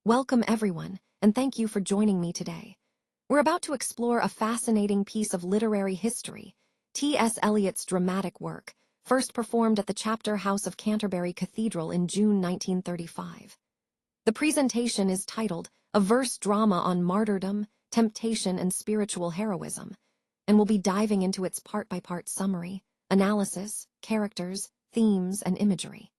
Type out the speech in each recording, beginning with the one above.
Welcome everyone, and thank you for joining me today. We're about to explore a fascinating piece of literary history, T.S. Eliot's dramatic work, first performed at the Chapter House of Canterbury Cathedral in June 1935. The presentation is titled A Verse Drama on Martyrdom, Temptation, and Spiritual Heroism, and we'll be diving into its part-by-part summary, analysis, characters, themes, and imagery.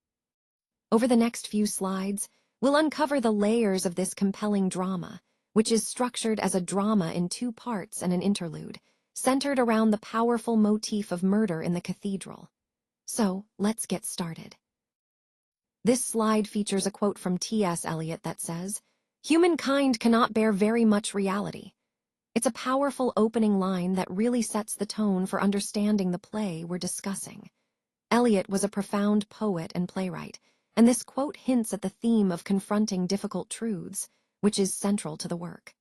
Over the next few slides, we'll uncover the layers of this compelling drama, which is structured as a drama in two parts and an interlude, centered around the powerful motif of murder in the cathedral. So, let's get started. This slide features a quote from T.S. Eliot that says, "Humankind cannot bear very much reality." It's a powerful opening line that really sets the tone for understanding the play we're discussing. Eliot was a profound poet and playwright, and this quote hints at the theme of confronting difficult truths, which is central to the work.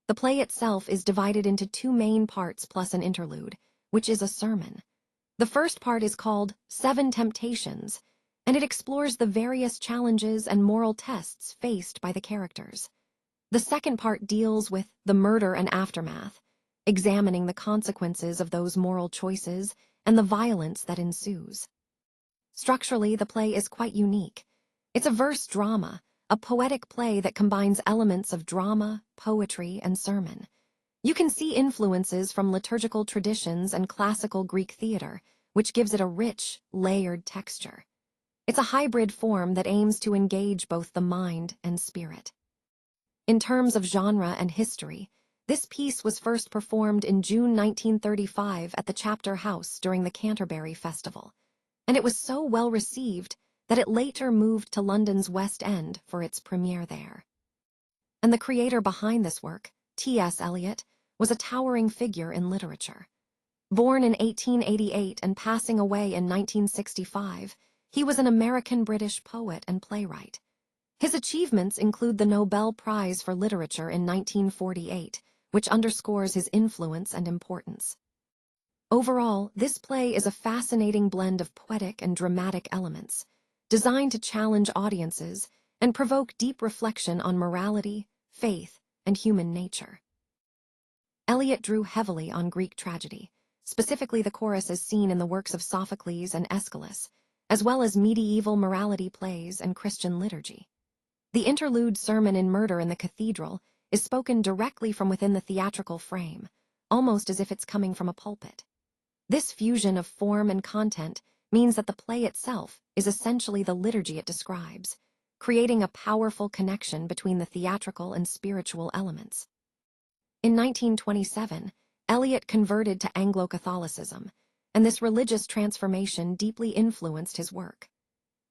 The play itself is divided into two main parts plus an interlude, which is a sermon. The first part is called Seven Temptations, and it explores the various challenges and moral tests faced by the characters. The second part deals with the murder and aftermath, examining the consequences of those moral choices and the violence that ensues. Structurally, the play is quite unique. It's a verse drama, a poetic play that combines elements of drama, poetry, and sermon. You can see influences from liturgical traditions and classical Greek theater, which gives it a rich, layered texture. It's a hybrid form that aims to engage both the mind and spirit. In terms of genre and history, this piece was first performed in June 1935 at the Chapter House during the Canterbury Festival, and it was so well received that it later moved to London's West End for its premiere there. And the creator behind this work, T.S. Eliot, was a towering figure in literature. Born in 1888 and passing away in 1965, he was an American-British poet and playwright. His achievements include the Nobel Prize for Literature in 1948, which underscores his influence and importance. Overall, this play is a fascinating blend of poetic and dramatic elements, designed to challenge audiences and provoke deep reflection on morality, faith, and human nature. Eliot drew heavily on Greek tragedy, specifically the chorus as seen in the works of Sophocles and Aeschylus, as well as medieval morality plays and Christian liturgy. The interlude sermon in Murder in the Cathedral is spoken directly from within the theatrical frame, almost as if it's coming from a pulpit. This fusion of form and content means that the play itself is essentially the liturgy it describes, creating a powerful connection between the theatrical and spiritual elements. In 1927, Eliot converted to Anglo-Catholicism, and this religious transformation deeply influenced his work.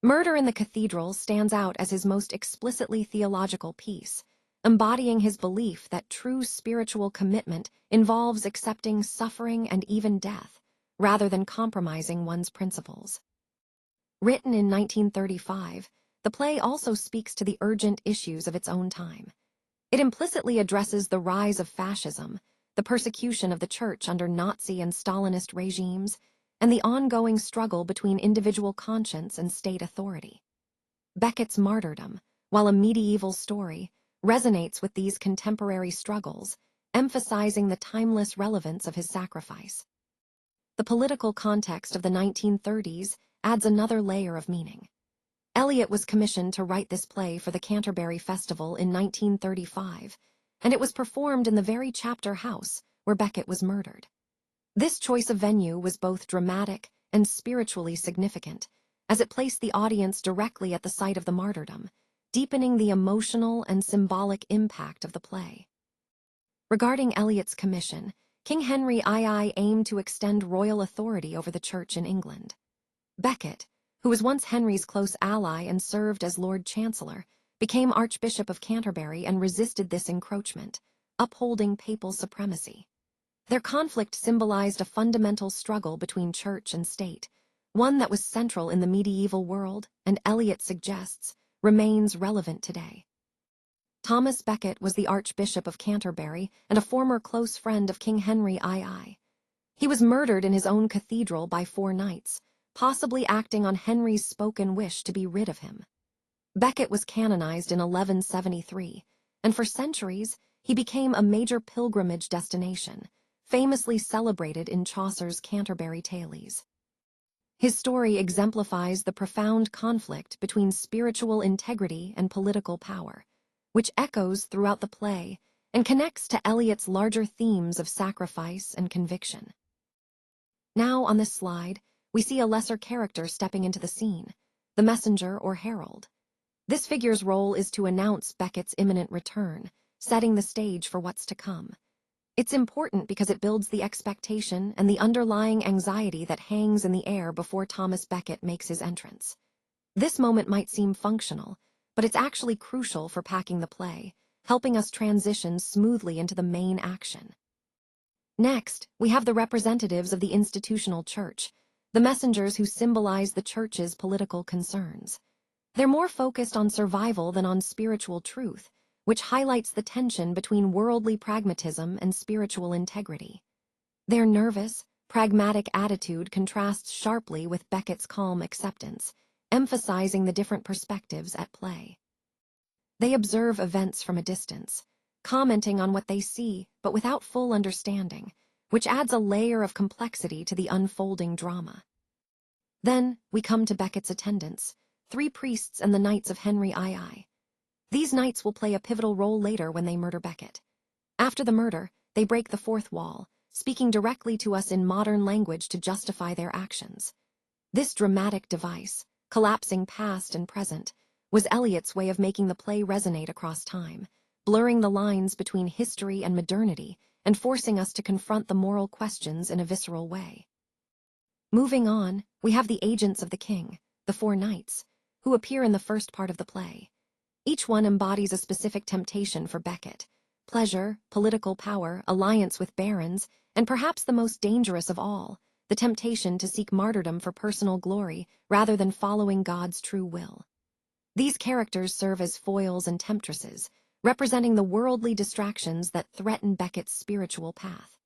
Murder in the Cathedral stands out as his most explicitly theological piece, embodying his belief that true spiritual commitment involves accepting suffering and even death, rather than compromising one's principles. Written in 1935, the play also speaks to the urgent issues of its own time. It implicitly addresses the rise of fascism, the persecution of the church under Nazi and Stalinist regimes, and the ongoing struggle between individual conscience and state authority. Beckett's martyrdom, while a medieval story, resonates with these contemporary struggles, emphasizing the timeless relevance of his sacrifice. The political context of the 1930s adds another layer of meaning. Eliot was commissioned to write this play for the Canterbury Festival in 1935, and it was performed in the very Chapter House where Becket was murdered. This choice of venue was both dramatic and spiritually significant, as it placed the audience directly at the site of the martyrdom, deepening the emotional and symbolic impact of the play. Regarding Eliot's commission, King Henry II aimed to extend royal authority over the church in England. Becket, who was once Henry's close ally and served as Lord Chancellor, became Archbishop of Canterbury and resisted this encroachment, upholding papal supremacy. Their conflict symbolized a fundamental struggle between church and state, one that was central in the medieval world and, Eliot suggests, remains relevant today. Thomas Becket was the Archbishop of Canterbury and a former close friend of King Henry II. He was murdered in his own cathedral by 4 knights, possibly acting on Henry's spoken wish to be rid of him. Becket was canonized in 1173, and for centuries he became a major pilgrimage destination, famously celebrated in Chaucer's Canterbury Tales. His story exemplifies the profound conflict between spiritual integrity and political power, which echoes throughout the play and connects to Eliot's larger themes of sacrifice and conviction. Now, on this slide, we see a lesser character stepping into the scene, the messenger or herald. This figure's role is to announce Becket's imminent return, setting the stage for what's to come. It's important because it builds the expectation and the underlying anxiety that hangs in the air before Thomas Becket makes his entrance. This moment might seem functional, but it's actually crucial for packing the play, helping us transition smoothly into the main action. Next, we have the representatives of the institutional church, the messengers who symbolize the church's political concerns. They're more focused on survival than on spiritual truth, which highlights the tension between worldly pragmatism and spiritual integrity. Their nervous, pragmatic attitude contrasts sharply with Becket's calm acceptance, emphasizing the different perspectives at play. They observe events from a distance, commenting on what they see but without full understanding, which adds a layer of complexity to the unfolding drama. Then we come to Becket's attendants, 3 priests and the Knights of Henry II. These knights will play a pivotal role later when they murder Becket. After the murder, they break the fourth wall, speaking directly to us in modern language to justify their actions. This dramatic device, collapsing past and present, was Eliot's way of making the play resonate across time, blurring the lines between history and modernity and forcing us to confront the moral questions in a visceral way. Moving on, we have the agents of the king, the 4 knights, who appear in the first part of the play. Each one embodies a specific temptation for Becket: pleasure, political power, alliance with barons, and perhaps the most dangerous of all, the temptation to seek martyrdom for personal glory rather than following God's true will. These characters serve as foils and temptresses, representing the worldly distractions that threaten Becket's spiritual path.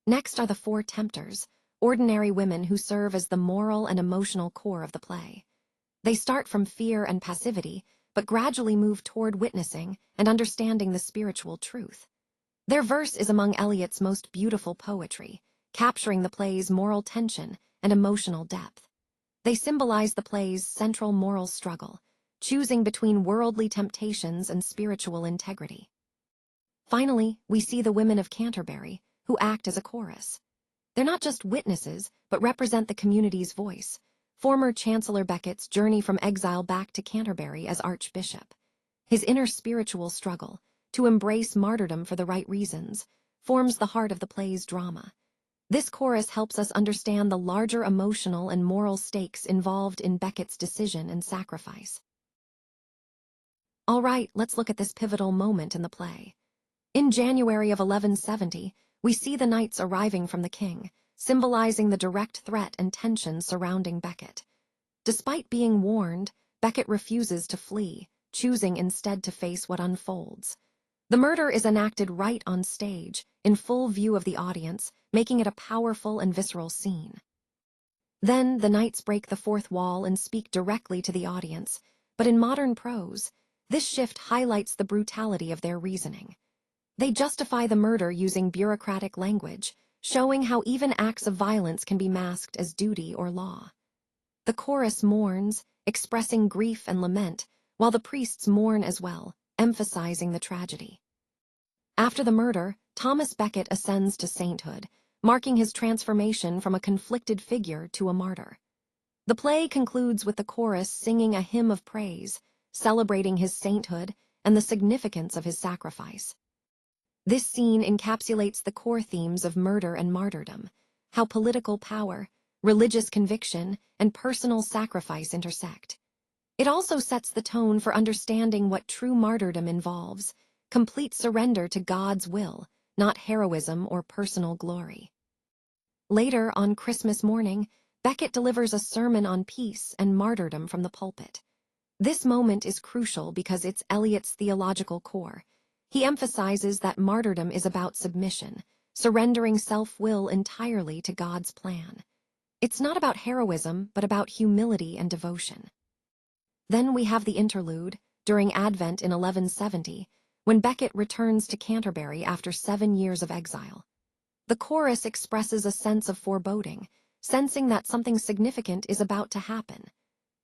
Next are the 4 tempters, ordinary women who serve as the moral and emotional core of the play. They start from fear and passivity, but gradually move toward witnessing and understanding the spiritual truth. Their verse is among Eliot's most beautiful poetry, capturing the play's moral tension and emotional depth. They symbolize the play's central moral struggle, choosing between worldly temptations and spiritual integrity. Finally, we see the women of Canterbury, who act as a chorus. They're not just witnesses, but represent the community's voice. Former Chancellor Becket's journey from exile back to Canterbury as Archbishop. His inner spiritual struggle, to embrace martyrdom for the right reasons, forms the heart of the play's drama. This chorus helps us understand the larger emotional and moral stakes involved in Becket's decision and sacrifice. All right, let's look at this pivotal moment in the play. In January of 1170, we see the knights arriving from the king, symbolizing the direct threat and tension surrounding Becket. Despite being warned, Becket refuses to flee, choosing instead to face what unfolds. The murder is enacted right on stage, in full view of the audience, making it a powerful and visceral scene. Then the knights break the fourth wall and speak directly to the audience, but in modern prose, this shift highlights the brutality of their reasoning. They justify the murder using bureaucratic language, showing how even acts of violence can be masked as duty or law. The chorus mourns, expressing grief and lament, while the priests mourn as well, emphasizing the tragedy. After the murder, Thomas Becket ascends to sainthood, marking his transformation from a conflicted figure to a martyr. The play concludes with the chorus singing a hymn of praise, celebrating his sainthood and the significance of his sacrifice. This scene encapsulates the core themes of murder and martyrdom, how political power, religious conviction, and personal sacrifice intersect. It also sets the tone for understanding what true martyrdom involves: complete surrender to God's will, not heroism or personal glory. Later, on Christmas morning, Becket delivers a sermon on peace and martyrdom from the pulpit. This moment is crucial because it's Eliot's theological core. He emphasizes that martyrdom is about submission, surrendering self-will entirely to God's plan. It's not about heroism, but about humility and devotion. Then we have the interlude, during Advent in 1170, when Becket returns to Canterbury after 7 years of exile. The chorus expresses a sense of foreboding, sensing that something significant is about to happen.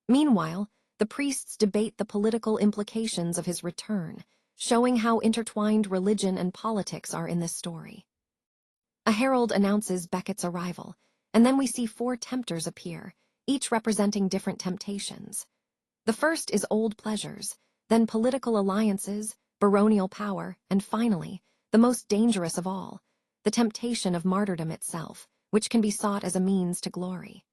Meanwhile, the priests debate the political implications of his return, showing how intertwined religion and politics are in this story. A herald announces Becket's arrival, and then we see 4 tempters appear, each representing different temptations. The first is old pleasures, then political alliances, baronial power, and finally, the most dangerous of all, the temptation of martyrdom itself, which can be sought as a means to glory.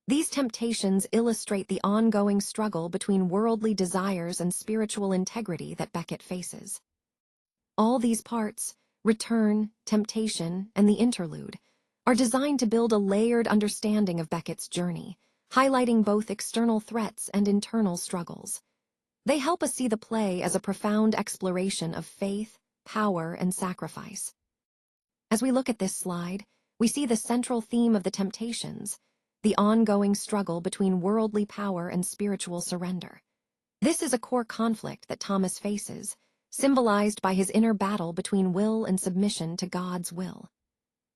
These temptations illustrate the ongoing struggle between worldly desires and spiritual integrity that Becket faces. All these parts, return, temptation, and the interlude, are designed to build a layered understanding of Becket's journey, highlighting both external threats and internal struggles. They help us see the play as a profound exploration of faith, power, and sacrifice. As we look at this slide, we see the central theme of the temptations, the ongoing struggle between worldly power and spiritual surrender. This is a core conflict that Thomas faces, symbolized by his inner battle between will and submission to God's will.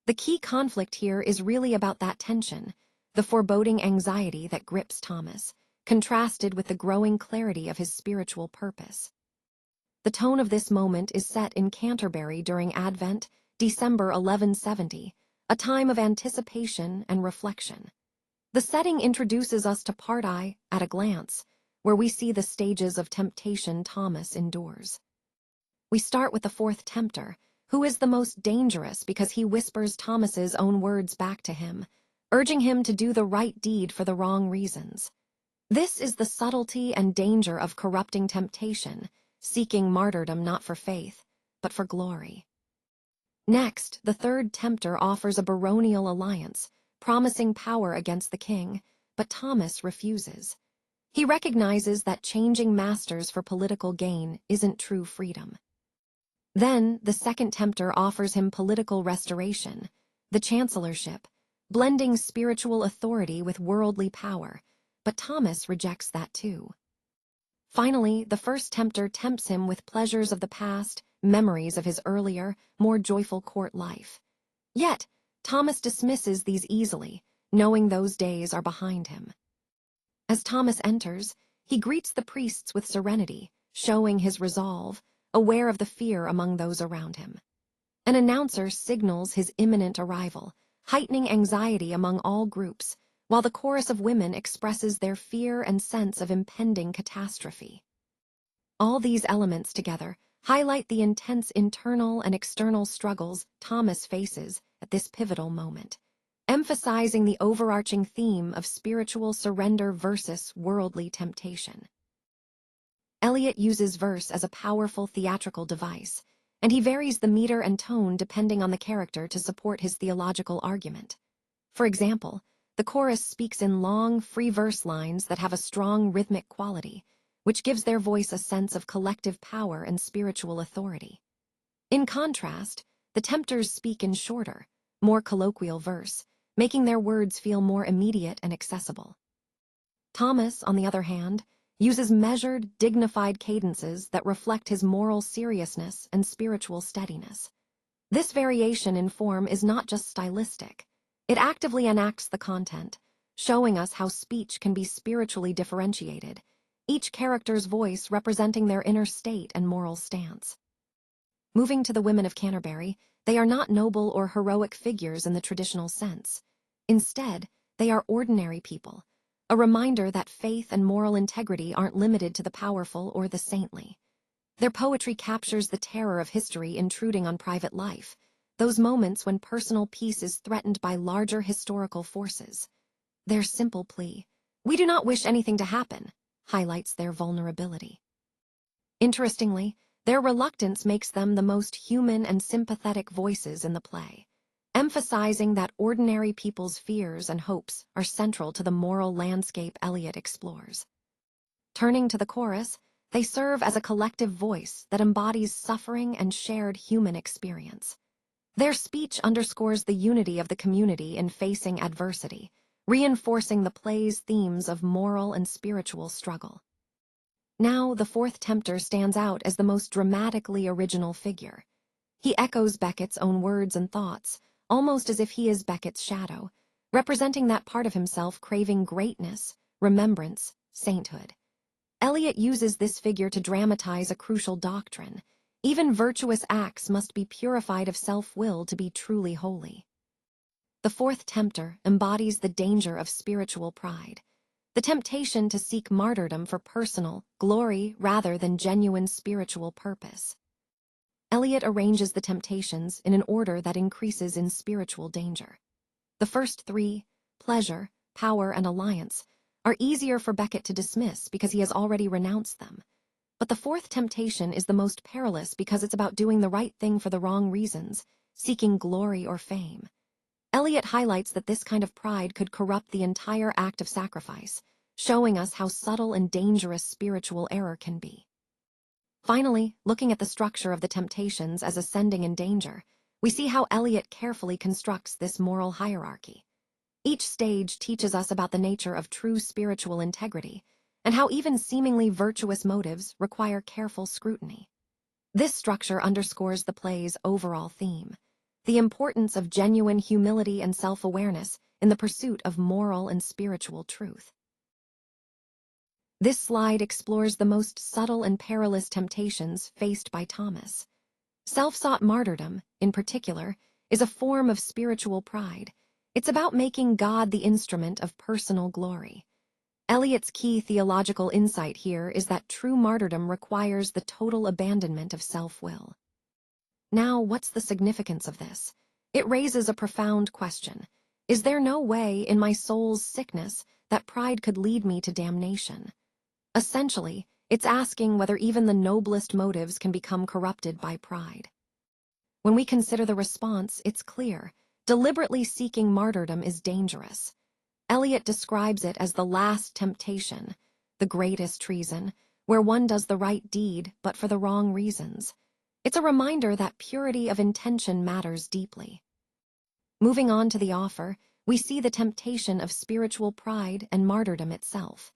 The key conflict here is really about that tension, the foreboding anxiety that grips Thomas, contrasted with the growing clarity of his spiritual purpose. The tone of this moment is set in Canterbury during Advent, December 1170, a time of anticipation and reflection. The setting introduces us to Part I at a glance, where we see the stages of temptation Thomas endures. We start with the 4th tempter, who is the most dangerous because he whispers Thomas's own words back to him, urging him to do the right deed for the wrong reasons. This is the subtlety and danger of corrupting temptation, seeking martyrdom not for faith, but for glory. Next, the 3rd tempter offers a baronial alliance, promising power against the king, but Thomas refuses. He recognizes that changing masters for political gain isn't true freedom. Then, the 2nd tempter offers him political restoration, the chancellorship, blending spiritual authority with worldly power, but Thomas rejects that too. Finally, the 1st tempter tempts him with pleasures of the past, memories of his earlier, more joyful court life. Yet, Thomas dismisses these easily, knowing those days are behind him. As Thomas enters, he greets the priests with serenity, showing his resolve, aware of the fear among those around him. An announcer signals his imminent arrival, heightening anxiety among all groups, while the chorus of women expresses their fear and sense of impending catastrophe. All these elements together highlight the intense internal and external struggles Thomas faces at this pivotal moment, emphasizing the overarching theme of spiritual surrender versus worldly temptation. Eliot uses verse as a powerful theatrical device, and he varies the meter and tone depending on the character to support his theological argument. For example, the chorus speaks in long, free verse lines that have a strong rhythmic quality, which gives their voice a sense of collective power and spiritual authority. In contrast, the tempters speak in shorter, more colloquial verse, making their words feel more immediate and accessible. Thomas, on the other hand, uses measured, dignified cadences that reflect his moral seriousness and spiritual steadiness. This variation in form is not just stylistic. It actively enacts the content, showing us how speech can be spiritually differentiated, each character's voice representing their inner state and moral stance. Moving to the women of Canterbury, they are not noble or heroic figures in the traditional sense. Instead, they are ordinary people, a reminder that faith and moral integrity aren't limited to the powerful or the saintly. Their poetry captures the terror of history intruding on private life, those moments when personal peace is threatened by larger historical forces. Their simple plea, "We do not wish anything to happen," highlights their vulnerability. Interestingly, their reluctance makes them the most human and sympathetic voices in the play, emphasizing that ordinary people's fears and hopes are central to the moral landscape Eliot explores. Turning to the chorus, they serve as a collective voice that embodies suffering and shared human experience. Their speech underscores the unity of the community in facing adversity, reinforcing the play's themes of moral and spiritual struggle. Now, the fourth tempter stands out as the most dramatically original figure. He echoes Beckett's own words and thoughts, almost as if he is Beckett's shadow, representing that part of himself craving greatness, remembrance, sainthood. Eliot uses this figure to dramatize a crucial doctrine. Even virtuous acts must be purified of self-will to be truly holy. The fourth tempter embodies the danger of spiritual pride, the temptation to seek martyrdom for personal glory rather than genuine spiritual purpose. Eliot arranges the temptations in an order that increases in spiritual danger. The first three, pleasure, power, and alliance, are easier for Beckett to dismiss because he has already renounced them. But the fourth temptation is the most perilous because it's about doing the right thing for the wrong reasons, seeking glory or fame. Eliot highlights that this kind of pride could corrupt the entire act of sacrifice, showing us how subtle and dangerous spiritual error can be. Finally, looking at the structure of the temptations as ascending in danger, we see how Eliot carefully constructs this moral hierarchy. Each stage teaches us about the nature of true spiritual integrity, and how even seemingly virtuous motives require careful scrutiny. This structure underscores the play's overall theme, the importance of genuine humility and self-awareness in the pursuit of moral and spiritual truth. This slide explores the most subtle and perilous temptations faced by Thomas. Self-sought martyrdom, in particular, is a form of spiritual pride. It's about making God the instrument of personal glory. Eliot's key theological insight here is that true martyrdom requires the total abandonment of self-will. Now, what's the significance of this? It raises a profound question. Is there no way in my soul's sickness that pride could lead me to damnation? Essentially, it's asking whether even the noblest motives can become corrupted by pride. When we consider the response, it's clear. Deliberately seeking martyrdom is dangerous. Eliot describes it as the last temptation, the greatest treason, where one does the right deed but for the wrong reasons. It's a reminder that purity of intention matters deeply. Moving on to the offer, we see the temptation of spiritual pride and martyrdom itself.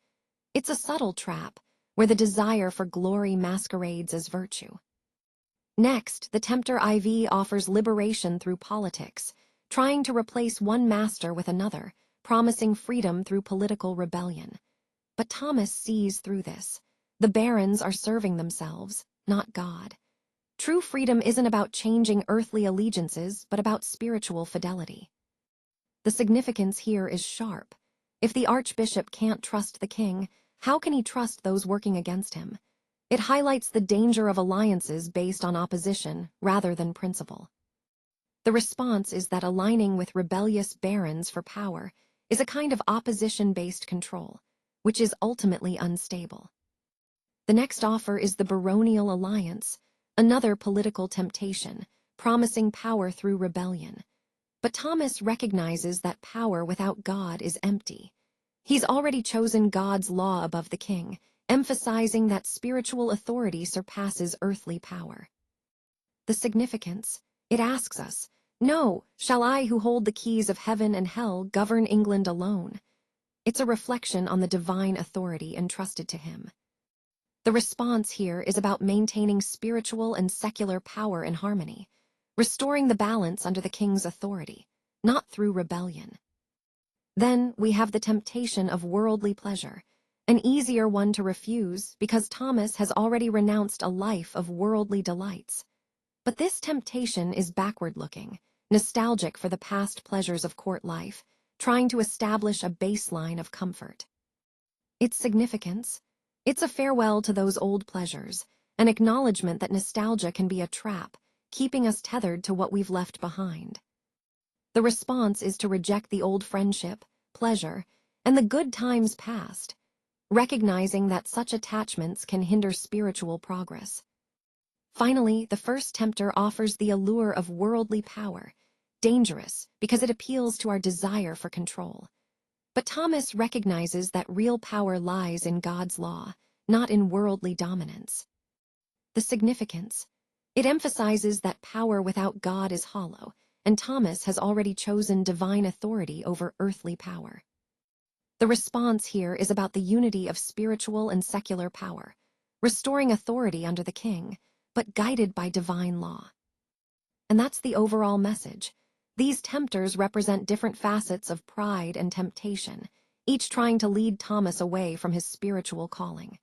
It's a subtle trap, where the desire for glory masquerades as virtue. Next, the tempter IV offers liberation through politics, trying to replace one master with another, promising freedom through political rebellion. But Thomas sees through this. The barons are serving themselves, not God. True freedom isn't about changing earthly allegiances, but about spiritual fidelity. The significance here is sharp. If the archbishop can't trust the king, how can he trust those working against him? It highlights the danger of alliances based on opposition rather than principle. The response is that aligning with rebellious barons for power is a kind of opposition-based control, which is ultimately unstable. The next offer is the baronial alliance, another political temptation, promising power through rebellion. But Thomas recognizes that power without God is empty. He's already chosen God's law above the king, emphasizing that spiritual authority surpasses earthly power. The significance, it asks us, "No, shall I who hold the keys of heaven and hell govern England alone?" It's a reflection on the divine authority entrusted to him. The response here is about maintaining spiritual and secular power in harmony, restoring the balance under the king's authority, not through rebellion. Then we have the temptation of worldly pleasure, an easier one to refuse because Thomas has already renounced a life of worldly delights. But this temptation is backward-looking, nostalgic for the past pleasures of court life, trying to establish a baseline of comfort. Its significance? It's a farewell to those old pleasures, an acknowledgement that nostalgia can be a trap, keeping us tethered to what we've left behind. The response is to reject the old friendship, pleasure, and the good times past, recognizing that such attachments can hinder spiritual progress. Finally, the first tempter offers the allure of worldly power, dangerous because it appeals to our desire for control. But Thomas recognizes that real power lies in God's law, not in worldly dominance. The significance? It emphasizes that power without God is hollow, and Thomas has already chosen divine authority over earthly power. The response here is about the unity of spiritual and secular power, restoring authority under the king, but guided by divine law. And that's the overall message. These tempters represent different facets of pride and temptation, each trying to lead Thomas away from his spiritual calling.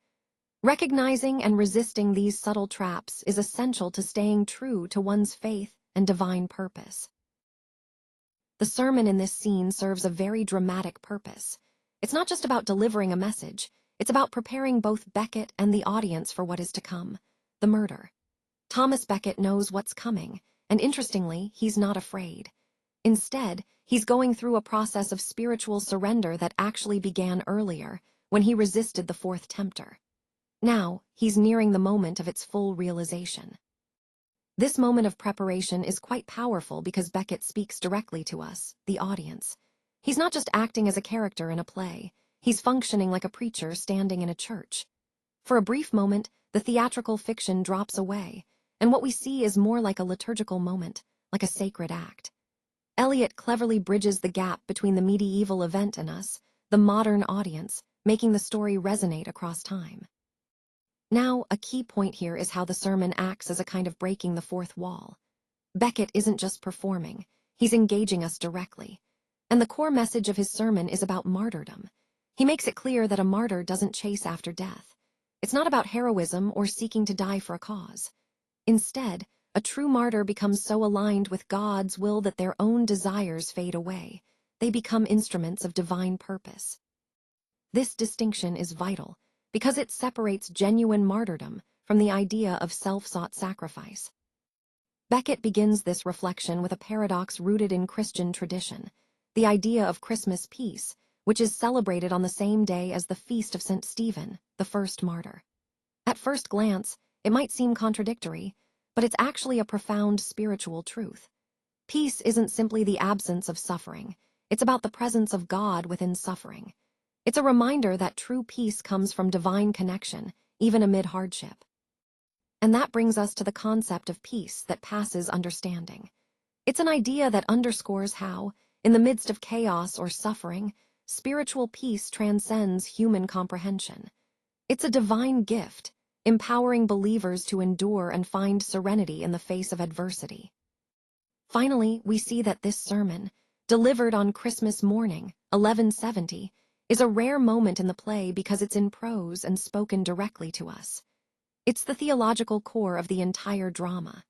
Recognizing and resisting these subtle traps is essential to staying true to one's faith and divine purpose. The sermon in this scene serves a very dramatic purpose. It's not just about delivering a message, it's about preparing both Becket and the audience for what is to come, the murder. Thomas Becket knows what's coming, and interestingly, he's not afraid. Instead, he's going through a process of spiritual surrender that actually began earlier, when he resisted the fourth tempter. Now, he's nearing the moment of its full realization. This moment of preparation is quite powerful because Becket speaks directly to us, the audience. He's not just acting as a character in a play, he's functioning like a preacher standing in a church. For a brief moment, the theatrical fiction drops away, and what we see is more like a liturgical moment, like a sacred act. Eliot cleverly bridges the gap between the medieval event and us, the modern audience, making the story resonate across time. Now, a key point here is how the sermon acts as a kind of breaking the fourth wall. Becket isn't just performing, he's engaging us directly. And the core message of his sermon is about martyrdom. He makes it clear that a martyr doesn't chase after death. It's not about heroism or seeking to die for a cause. Instead, a true martyr becomes so aligned with God's will that their own desires fade away. They become instruments of divine purpose. This distinction is vital, because it separates genuine martyrdom from the idea of self-sought sacrifice. Becket begins this reflection with a paradox rooted in Christian tradition, the idea of Christmas peace, which is celebrated on the same day as the feast of St. Stephen, the first martyr. At first glance, it might seem contradictory, but it's actually a profound spiritual truth. Peace isn't simply the absence of suffering, it's about the presence of God within suffering. It's a reminder that true peace comes from divine connection, even amid hardship. And that brings us to the concept of peace that passes understanding. It's an idea that underscores how, in the midst of chaos or suffering, spiritual peace transcends human comprehension. It's a divine gift, empowering believers to endure and find serenity in the face of adversity. Finally, we see that this sermon, delivered on Christmas morning, 1170, is a rare moment in the play because it's in prose and spoken directly to us. It's the theological core of the entire drama.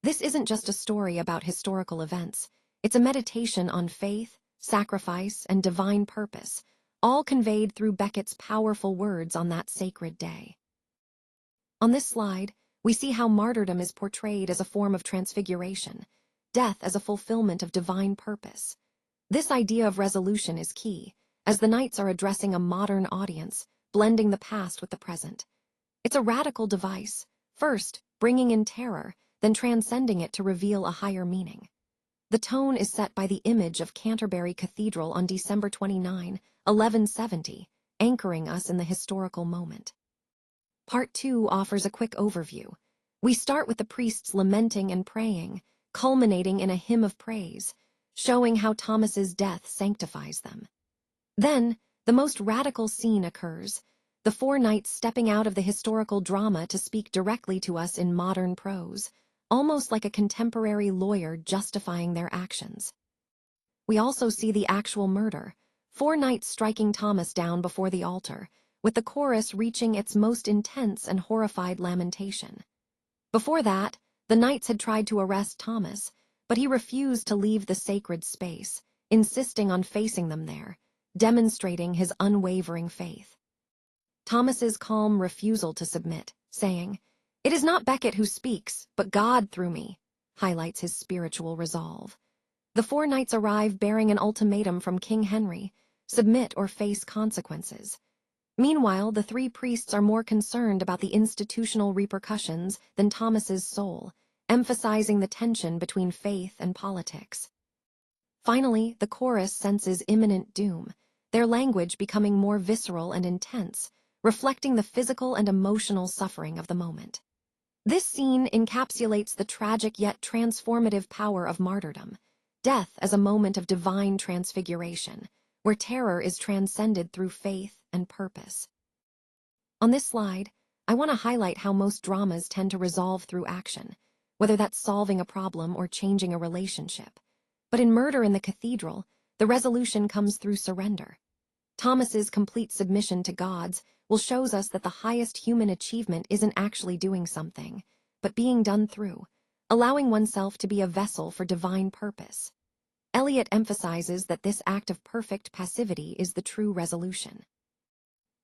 This isn't just a story about historical events, it's a meditation on faith, sacrifice, and divine purpose, all conveyed through Becket's powerful words on that sacred day. On this slide, we see how martyrdom is portrayed as a form of transfiguration, death as a fulfillment of divine purpose. This idea of resolution is key, as the knights are addressing a modern audience, blending the past with the present. It's a radical device, first bringing in terror, then transcending it to reveal a higher meaning. The tone is set by the image of Canterbury Cathedral on December 29, 1170, anchoring us in the historical moment. Part 2 offers a quick overview. We start with the priests lamenting and praying, culminating in a hymn of praise, showing how Thomas's death sanctifies them. Then, the most radical scene occurs, the four knights stepping out of the historical drama to speak directly to us in modern prose, almost like a contemporary lawyer justifying their actions. We also see the actual murder, four knights striking Thomas down before the altar, with the chorus reaching its most intense and horrified lamentation. Before that, the knights had tried to arrest Thomas, but he refused to leave the sacred space, insisting on facing them there, demonstrating his unwavering faith. Thomas's calm refusal to submit, saying, "It is not Becket who speaks, but God through me," highlights his spiritual resolve. The four knights arrive bearing an ultimatum from King Henry: submit or face consequences. Meanwhile, the three priests are more concerned about the institutional repercussions than Thomas's soul, emphasizing the tension between faith and politics. Finally, the chorus senses imminent doom, their language becoming more visceral and intense, reflecting the physical and emotional suffering of the moment. This scene encapsulates the tragic yet transformative power of martyrdom, death as a moment of divine transfiguration, where terror is transcended through faith and purpose. On this slide, I want to highlight how most dramas tend to resolve through action, whether that's solving a problem or changing a relationship. But in Murder in the Cathedral, the resolution comes through surrender. Thomas's complete submission to God's will shows us that the highest human achievement isn't actually doing something, but being done through, allowing oneself to be a vessel for divine purpose. Eliot emphasizes that this act of perfect passivity is the true resolution.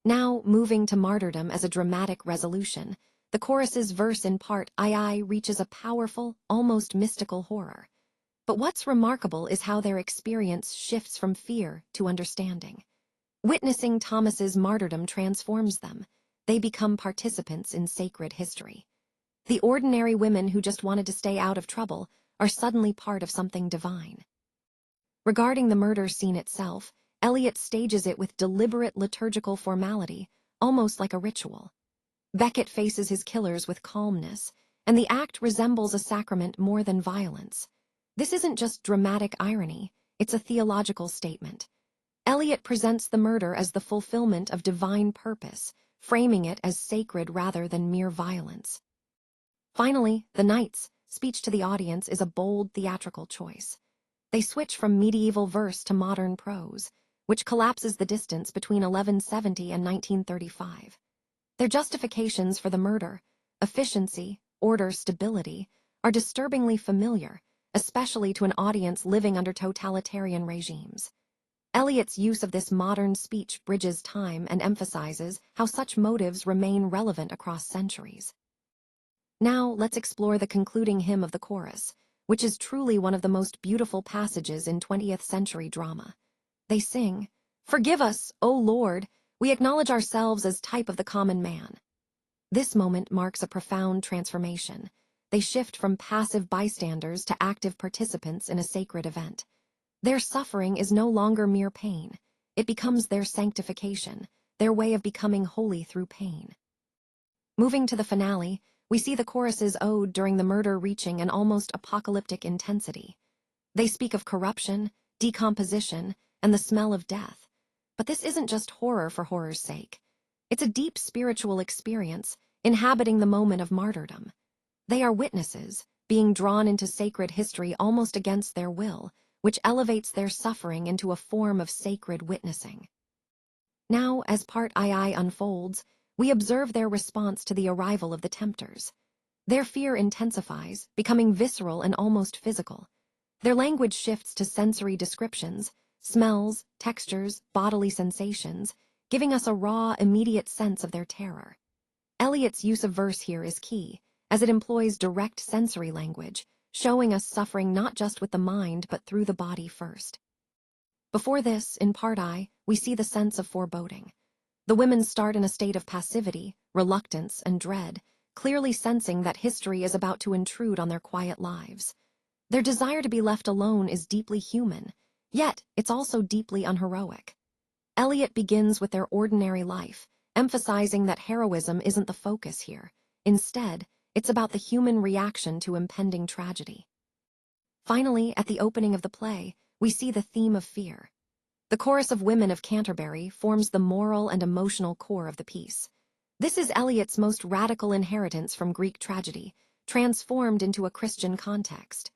Now, moving to martyrdom as a dramatic resolution, the chorus's verse in part II reaches a powerful, almost mystical horror. But what's remarkable is how their experience shifts from fear to understanding. Witnessing Thomas's martyrdom transforms them. They become participants in sacred history. The ordinary women who just wanted to stay out of trouble are suddenly part of something divine. Regarding the murder scene itself, Eliot stages it with deliberate liturgical formality, almost like a ritual. Beckett faces his killers with calmness, and the act resembles a sacrament more than violence. This isn't just dramatic irony, it's a theological statement. Eliot presents the murder as the fulfillment of divine purpose, framing it as sacred rather than mere violence. Finally, the Knight's speech to the audience is a bold theatrical choice. They switch from medieval verse to modern prose, which collapses the distance between 1170 and 1935. Their justifications for the murder, efficiency, order, stability, are disturbingly familiar, especially to an audience living under totalitarian regimes. Eliot's use of this modern speech bridges time and emphasizes how such motives remain relevant across centuries. Now, let's explore the concluding hymn of the chorus, which is truly one of the most beautiful passages in 20th century drama. They sing, "Forgive us, O Lord, we acknowledge ourselves as type of the common man." This moment marks a profound transformation. They shift from passive bystanders to active participants in a sacred event. Their suffering is no longer mere pain. It becomes their sanctification, their way of becoming holy through pain. Moving to the finale, we see the chorus's ode during the murder reaching an almost apocalyptic intensity. They speak of corruption, decomposition, and the smell of death. But this isn't just horror for horror's sake. It's a deep spiritual experience, inhabiting the moment of martyrdom. They are witnesses, being drawn into sacred history almost against their will, which elevates their suffering into a form of sacred witnessing. Now, as part II unfolds, we observe their response to the arrival of the tempters. Their fear intensifies, becoming visceral and almost physical. Their language shifts to sensory descriptions, smells, textures, bodily sensations, giving us a raw, immediate sense of their terror. Eliot's use of verse here is key, as it employs direct sensory language, showing us suffering not just with the mind but through the body first. Before this, in part I, we see the sense of foreboding. The women start in a state of passivity, reluctance, and dread, clearly sensing that history is about to intrude on their quiet lives. Their desire to be left alone is deeply human, yet it's also deeply unheroic. Eliot begins with their ordinary life, emphasizing that heroism isn't the focus here. Instead, it's about the human reaction to impending tragedy. Finally, at the opening of the play, we see the theme of fear. The chorus of women of Canterbury forms the moral and emotional core of the piece. This is Eliot's most radical inheritance from Greek tragedy, transformed into a Christian context.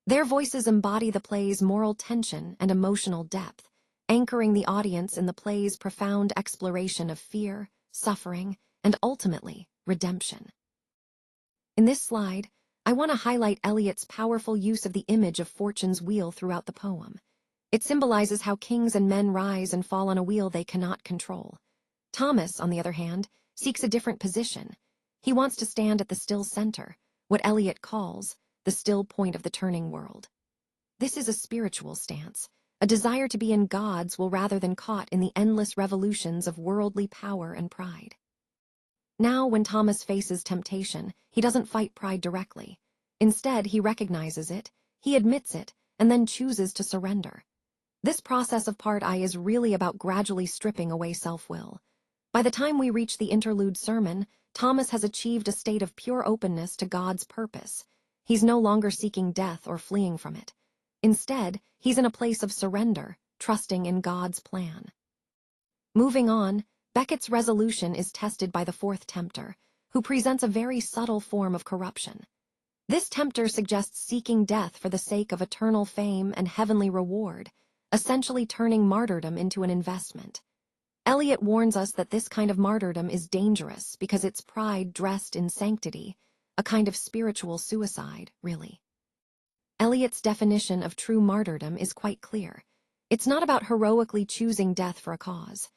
Their voices embody the play's moral tension and emotional depth, anchoring the audience in the play's profound exploration of fear, suffering, and ultimately, redemption. In this slide, I want to highlight Eliot's powerful use of the image of Fortune's wheel throughout the poem. It symbolizes how kings and men rise and fall on a wheel they cannot control. Thomas, on the other hand, seeks a different position. He wants to stand at the still center, what Eliot calls the still point of the turning world. This is a spiritual stance, a desire to be in God's will rather than caught in the endless revolutions of worldly power and pride. Now, when Thomas faces temptation, he doesn't fight pride directly. Instead, he recognizes it, he admits it, and then chooses to surrender. This process of part I is really about gradually stripping away self-will. By the time we reach the interlude sermon, Thomas has achieved a state of pure openness to God's purpose. He's no longer seeking death or fleeing from it. Instead, he's in a place of surrender, trusting in God's plan. Moving on, Beckett's resolution is tested by the fourth tempter, who presents a very subtle form of corruption. This tempter suggests seeking death for the sake of eternal fame and heavenly reward, essentially turning martyrdom into an investment. Eliot warns us that this kind of martyrdom is dangerous because it's pride dressed in sanctity, a kind of spiritual suicide, really. Eliot's definition of true martyrdom is quite clear. It's not about heroically choosing death for a cause.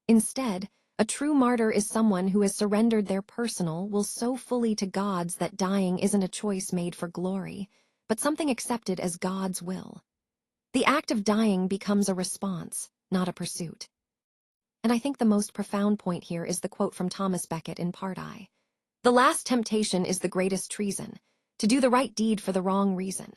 Instead, a true martyr is someone who has surrendered their personal will so fully to God's that dying isn't a choice made for glory, but something accepted as God's will. The act of dying becomes a response, not a pursuit. And I think the most profound point here is the quote from Thomas Becket in Part I. "The last temptation is the greatest treason, to do the right deed for the wrong reason."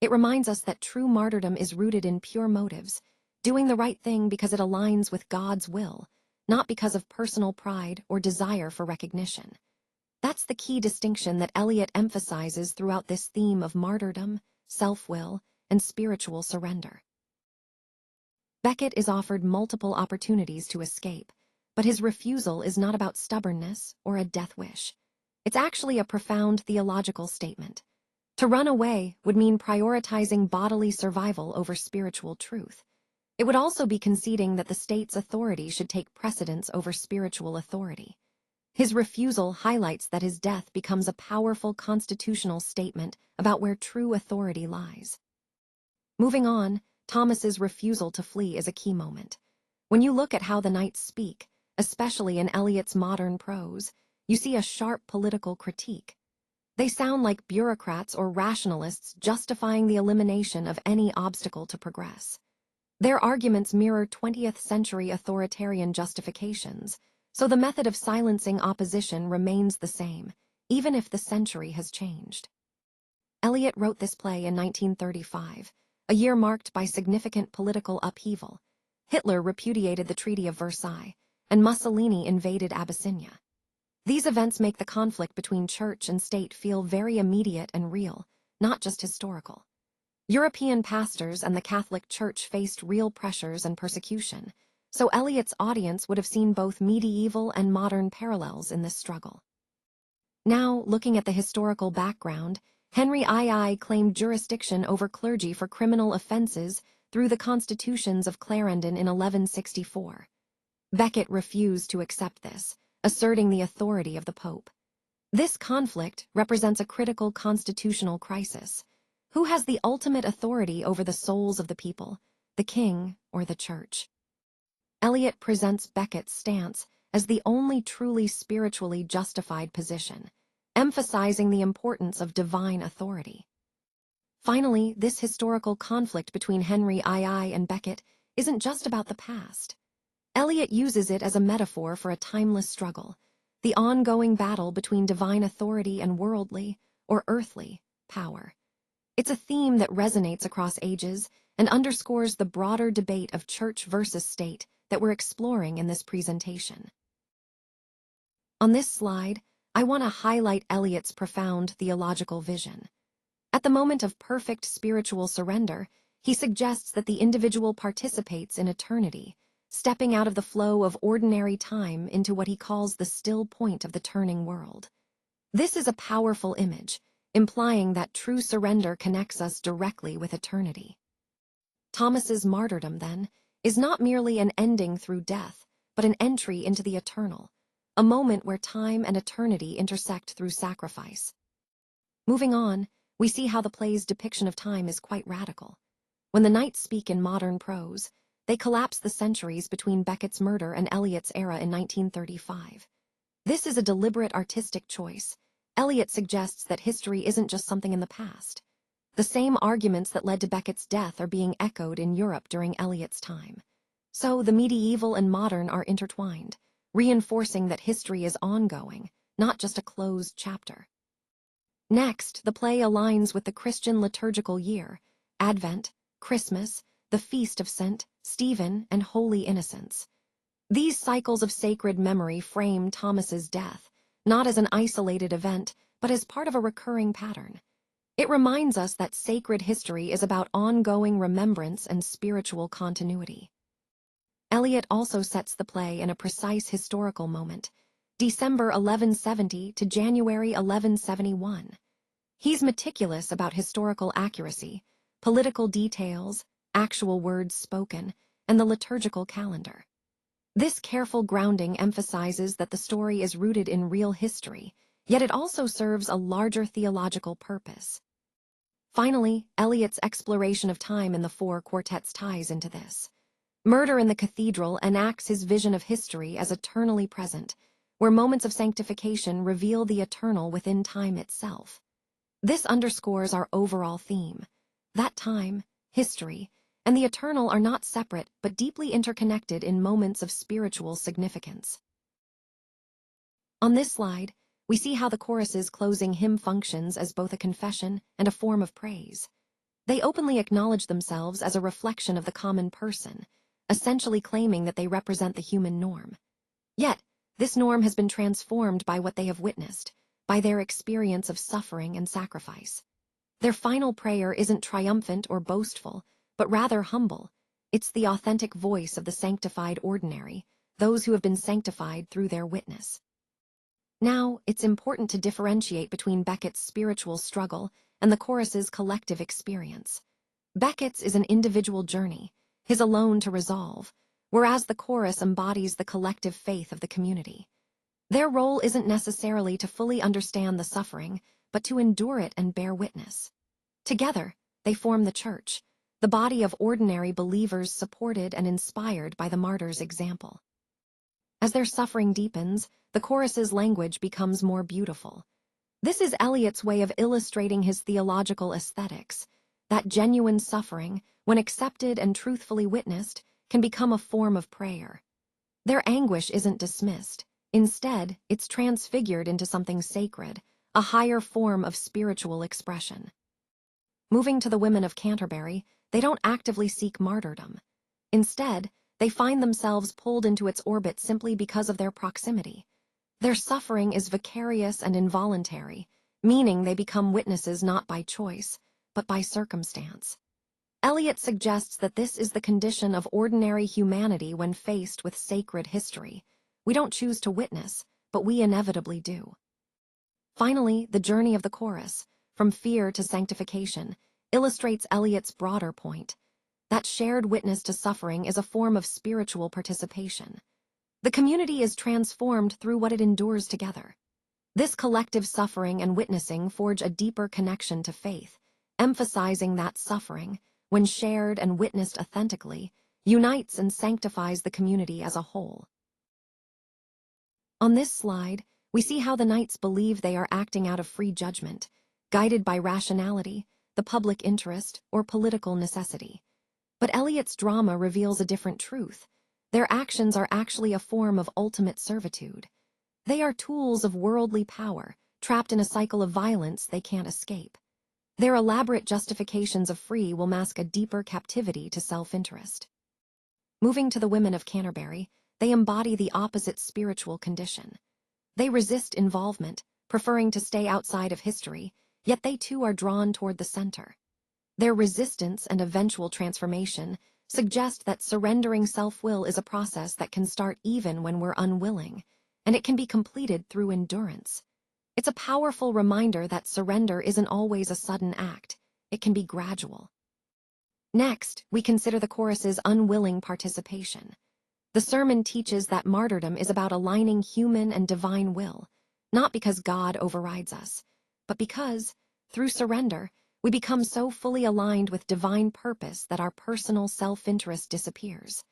It reminds us that true martyrdom is rooted in pure motives, doing the right thing because it aligns with God's will, not because of personal pride or desire for recognition. That's the key distinction that Eliot emphasizes throughout this theme of martyrdom, self-will, and spiritual surrender. Becket is offered multiple opportunities to escape, but his refusal is not about stubbornness or a death wish. It's actually a profound theological statement. To run away would mean prioritizing bodily survival over spiritual truth. It would also be conceding that the state's authority should take precedence over spiritual authority. His refusal highlights that his death becomes a powerful constitutional statement about where true authority lies. Moving on, Thomas's refusal to flee is a key moment. When you look at how the knights speak, especially in Eliot's modern prose, you see a sharp political critique. They sound like bureaucrats or rationalists justifying the elimination of any obstacle to progress. Their arguments mirror 20th century authoritarian justifications, so the method of silencing opposition remains the same, even if the century has changed. Eliot wrote this play in 1935, a year marked by significant political upheaval. Hitler repudiated the Treaty of Versailles, and Mussolini invaded Abyssinia. These events make the conflict between church and state feel very immediate and real, not just historical. European pastors and the Catholic Church faced real pressures and persecution, so Eliot's audience would have seen both medieval and modern parallels in this struggle. Now, looking at the historical background, Henry II claimed jurisdiction over clergy for criminal offenses through the constitutions of Clarendon in 1164. Becket refused to accept this, asserting the authority of the Pope. This conflict represents a critical constitutional crisis. Who has the ultimate authority over the souls of the people, the king or the church? Eliot presents Becket's stance as the only truly spiritually justified position, emphasizing the importance of divine authority. Finally, this historical conflict between Henry II and Becket isn't just about the past. Eliot uses it as a metaphor for a timeless struggle, the ongoing battle between divine authority and worldly, or earthly, power. It's a theme that resonates across ages and underscores the broader debate of church versus state that we're exploring in this presentation. On this slide, I want to highlight Eliot's profound theological vision. At the moment of perfect spiritual surrender, he suggests that the individual participates in eternity, stepping out of the flow of ordinary time into what he calls the still point of the turning world. This is a powerful image, implying that true surrender connects us directly with eternity. Thomas's martyrdom, then, is not merely an ending through death, but an entry into the eternal, a moment where time and eternity intersect through sacrifice. Moving on, we see how the play's depiction of time is quite radical. When the knights speak in modern prose, they collapse the centuries between Becket's murder and Eliot's era in 1935. This is a deliberate artistic choice. Eliot suggests that history isn't just something in the past. The same arguments that led to Becket's death are being echoed in Europe during Eliot's time. So the medieval and modern are intertwined, reinforcing that history is ongoing, not just a closed chapter. Next, the play aligns with the Christian liturgical year, Advent, Christmas, the Feast of St. Stephen, and Holy Innocents. These cycles of sacred memory frame Thomas's death, not as an isolated event, but as part of a recurring pattern. It reminds us that sacred history is about ongoing remembrance and spiritual continuity. Eliot also sets the play in a precise historical moment. December 1170 to January 1171. He's meticulous about historical accuracy, political details, actual words spoken, and the liturgical calendar. This careful grounding emphasizes that the story is rooted in real history, yet it also serves a larger theological purpose. Finally, Eliot's exploration of time in the four quartets ties into this. Murder in the Cathedral enacts his vision of history as eternally present, where moments of sanctification reveal the eternal within time itself. This underscores our overall theme. That time, history, and the eternal are not separate but deeply interconnected in moments of spiritual significance. On this slide, we see how the chorus's closing hymn functions as both a confession and a form of praise. They openly acknowledge themselves as a reflection of the common person, essentially claiming that they represent the human norm. Yet, this norm has been transformed by what they have witnessed, by their experience of suffering and sacrifice. Their final prayer isn't triumphant or boastful, but rather humble. It's the authentic voice of the sanctified ordinary, those who have been sanctified through their witness. Now, it's important to differentiate between Beckett's spiritual struggle and the chorus's collective experience. Beckett's is an individual journey, his alone to resolve, whereas the chorus embodies the collective faith of the community. Their role isn't necessarily to fully understand the suffering, but to endure it and bear witness. Together, they form the church, the body of ordinary believers supported and inspired by the martyr's example. As their suffering deepens, the chorus's language becomes more beautiful. This is Eliot's way of illustrating his theological aesthetics, that genuine suffering, when accepted and truthfully witnessed, can become a form of prayer. Their anguish isn't dismissed. Instead, it's transfigured into something sacred, a higher form of spiritual expression. Moving to the women of Canterbury, they don't actively seek martyrdom. Instead, they find themselves pulled into its orbit simply because of their proximity. Their suffering is vicarious and involuntary, meaning they become witnesses not by choice, but by circumstance. Eliot suggests that this is the condition of ordinary humanity when faced with sacred history. We don't choose to witness, but we inevitably do. Finally, the journey of the chorus, from fear to sanctification, illustrates Eliot's broader point. That shared witness to suffering is a form of spiritual participation. The community is transformed through what it endures together. This collective suffering and witnessing forge a deeper connection to faith, emphasizing that suffering, when shared and witnessed authentically, unites and sanctifies the community as a whole. On this slide, we see how the knights believe they are acting out of free judgment, guided by rationality, the public interest, or political necessity. But Eliot's drama reveals a different truth. Their actions are actually a form of ultimate servitude. They are tools of worldly power, trapped in a cycle of violence they can't escape. Their elaborate justifications of free will mask a deeper captivity to self-interest. Moving to the women of Canterbury, they embody the opposite spiritual condition. They resist involvement, preferring to stay outside of history, yet they too are drawn toward the center. Their resistance and eventual transformation suggest that surrendering self-will is a process that can start even when we're unwilling, and it can be completed through endurance. It's a powerful reminder that surrender isn't always a sudden act. It can be gradual. Next, we consider the chorus's unwilling participation. The sermon teaches that martyrdom is about aligning human and divine will, not because God overrides us, but because, through surrender, we become so fully aligned with divine purpose that our personal self-interest disappears.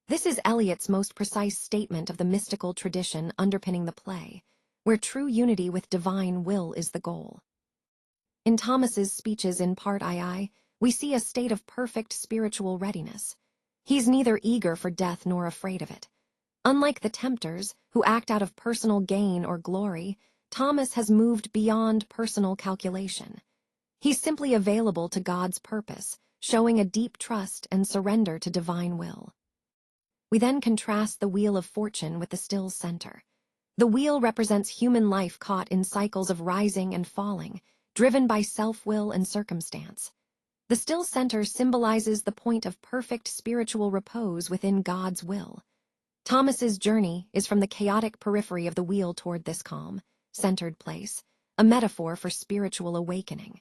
This is Eliot's most precise statement of the mystical tradition underpinning the play, where true unity with divine will is the goal. In Thomas's speeches in Part II, we see a state of perfect spiritual readiness. He's neither eager for death nor afraid of it. Unlike the tempters, who act out of personal gain or glory, Thomas has moved beyond personal calculation. He's simply available to God's purpose, showing a deep trust and surrender to divine will. We then contrast the wheel of fortune with the still center. The wheel represents human life caught in cycles of rising and falling, driven by self-will and circumstance. The still center symbolizes the point of perfect spiritual repose within God's will. Thomas's journey is from the chaotic periphery of the wheel toward this calm, centered place, a metaphor for spiritual awakening.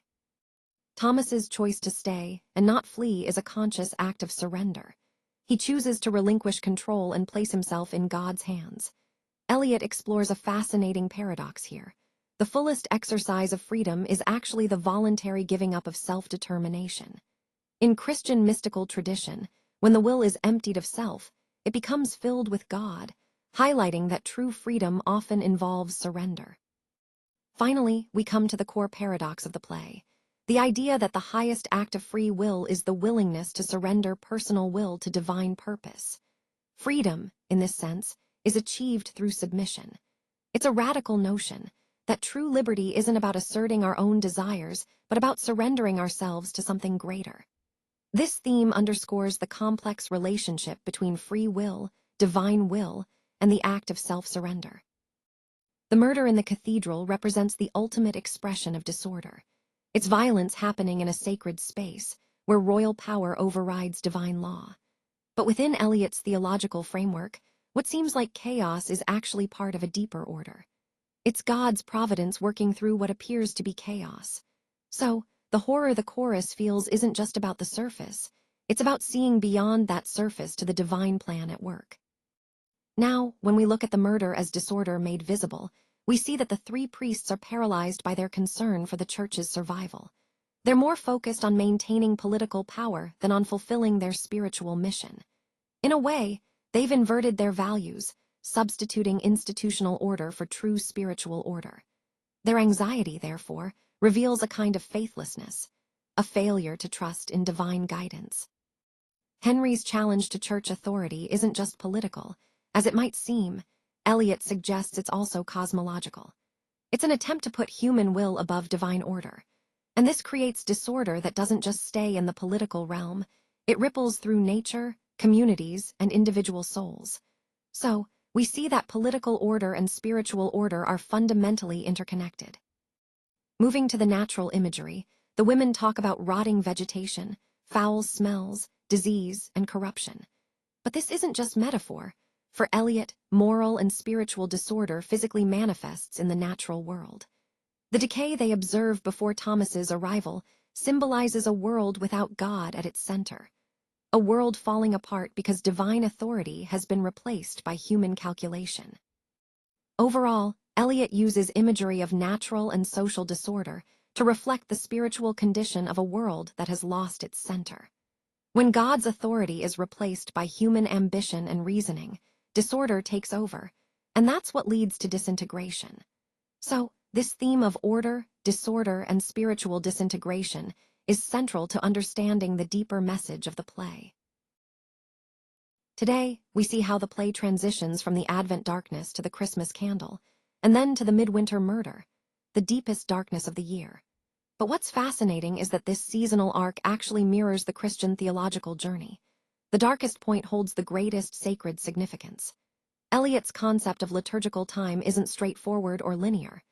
Thomas's choice to stay and not flee is a conscious act of surrender. He chooses to relinquish control and place himself in God's hands. Eliot explores a fascinating paradox here. The fullest exercise of freedom is actually the voluntary giving up of self-determination. In Christian mystical tradition, when the will is emptied of self, it becomes filled with God, highlighting that true freedom often involves surrender. Finally, we come to the core paradox of the play. The idea that the highest act of free will is the willingness to surrender personal will to divine purpose. Freedom, in this sense, is achieved through submission. It's a radical notion that true liberty isn't about asserting our own desires, but about surrendering ourselves to something greater. This theme underscores the complex relationship between free will, divine will, and the act of self-surrender. The murder in the cathedral represents the ultimate expression of disorder. It's violence happening in a sacred space, where royal power overrides divine law. But within Eliot's theological framework, what seems like chaos is actually part of a deeper order. It's God's providence working through what appears to be chaos. So, the horror the chorus feels isn't just about the surface, it's about seeing beyond that surface to the divine plan at work. Now, when we look at the murder as disorder made visible, we see that the three priests are paralyzed by their concern for the church's survival. They're more focused on maintaining political power than on fulfilling their spiritual mission. In a way, they've inverted their values, substituting institutional order for true spiritual order. Their anxiety, therefore, reveals a kind of faithlessness, a failure to trust in divine guidance. Henry's challenge to church authority isn't just political. As it might seem, Eliot suggests it's also cosmological. It's an attempt to put human will above divine order. And this creates disorder that doesn't just stay in the political realm, it ripples through nature, communities, and individual souls. So, we see that political order and spiritual order are fundamentally interconnected. Moving to the natural imagery, the women talk about rotting vegetation, foul smells, disease, and corruption. But this isn't just metaphor. For Eliot, moral and spiritual disorder physically manifests in the natural world. The decay they observe before Thomas's arrival symbolizes a world without God at its center. A world falling apart because divine authority has been replaced by human calculation. Overall, Eliot uses imagery of natural and social disorder to reflect the spiritual condition of a world that has lost its center. When God's authority is replaced by human ambition and reasoning, disorder takes over, and that's what leads to disintegration. So, this theme of order, disorder, and spiritual disintegration is central to understanding the deeper message of the play. Today, we see how the play transitions from the Advent darkness to the Christmas candle, and then to the midwinter murder, the deepest darkness of the year. But what's fascinating is that this seasonal arc actually mirrors the Christian theological journey. The darkest point holds the greatest sacred significance. Eliot's concept of liturgical time isn't straightforward or linear.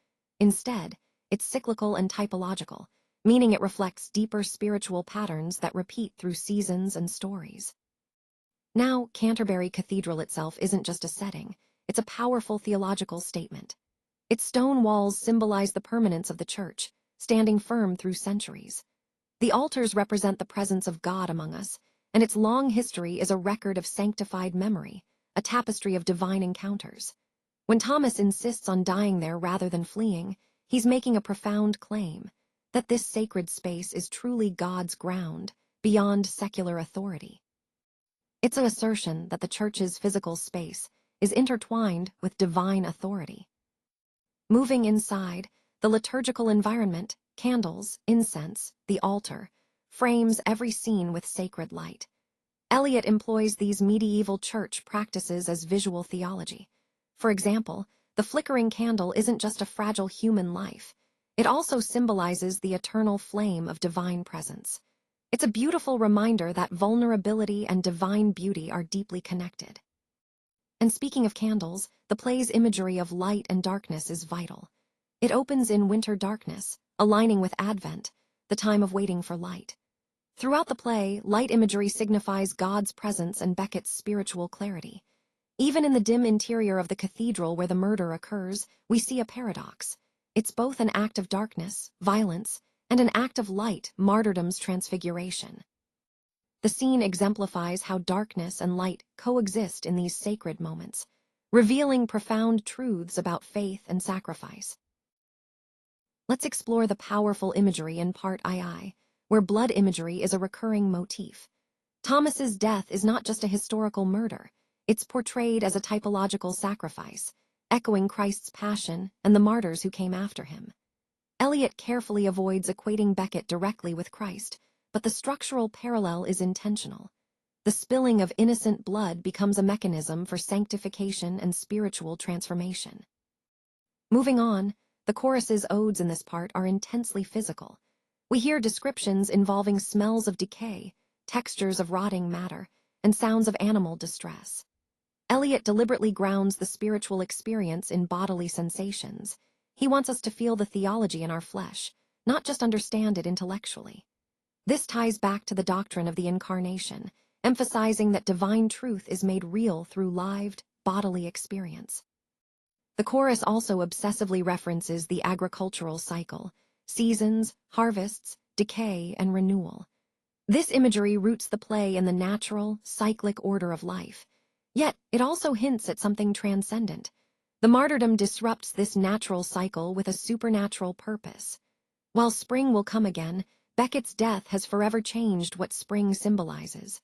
Instead, it's cyclical and typological, meaning it reflects deeper spiritual patterns that repeat through seasons and stories. Now, Canterbury Cathedral itself isn't just a setting, it's a powerful theological statement. Its stone walls symbolize the permanence of the church, standing firm through centuries. The altars represent the presence of God among us, and its long history is a record of sanctified memory, a tapestry of divine encounters. When Thomas insists on dying there rather than fleeing, he's making a profound claim that this sacred space is truly God's ground, beyond secular authority. It's an assertion that the church's physical space is intertwined with divine authority. Moving inside, the liturgical environment, candles, incense, the altar, frames every scene with sacred light. Eliot employs these medieval church practices as visual theology. For example, the flickering candle isn't just a fragile human life. It also symbolizes the eternal flame of divine presence. It's a beautiful reminder that vulnerability and divine beauty are deeply connected. And speaking of candles, the play's imagery of light and darkness is vital. It opens in winter darkness, aligning with Advent, the time of waiting for light. Throughout the play, light imagery signifies God's presence and Beckett's spiritual clarity. Even in the dim interior of the cathedral where the murder occurs, we see a paradox. It's both an act of darkness, violence, and an act of light, martyrdom's transfiguration. The scene exemplifies how darkness and light coexist in these sacred moments, revealing profound truths about faith and sacrifice. Let's explore the powerful imagery in Part II, where blood imagery is a recurring motif. Thomas's death is not just a historical murder, it's portrayed as a typological sacrifice, echoing Christ's passion and the martyrs who came after him. Eliot carefully avoids equating Becket directly with Christ, but the structural parallel is intentional. The spilling of innocent blood becomes a mechanism for sanctification and spiritual transformation. Moving on, the chorus's odes in this part are intensely physical. We hear descriptions involving smells of decay, textures of rotting matter, and sounds of animal distress. Eliot deliberately grounds the spiritual experience in bodily sensations. He wants us to feel the theology in our flesh, not just understand it intellectually. This ties back to the doctrine of the Incarnation, emphasizing that divine truth is made real through lived, bodily experience. The chorus also obsessively references the agricultural cycle: seasons, harvests, decay, and renewal. This imagery roots the play in the natural, cyclic order of life, yet it also hints at something transcendent. The martyrdom disrupts this natural cycle with a supernatural purpose. While spring will come again, Becket's death has forever changed what spring symbolizes.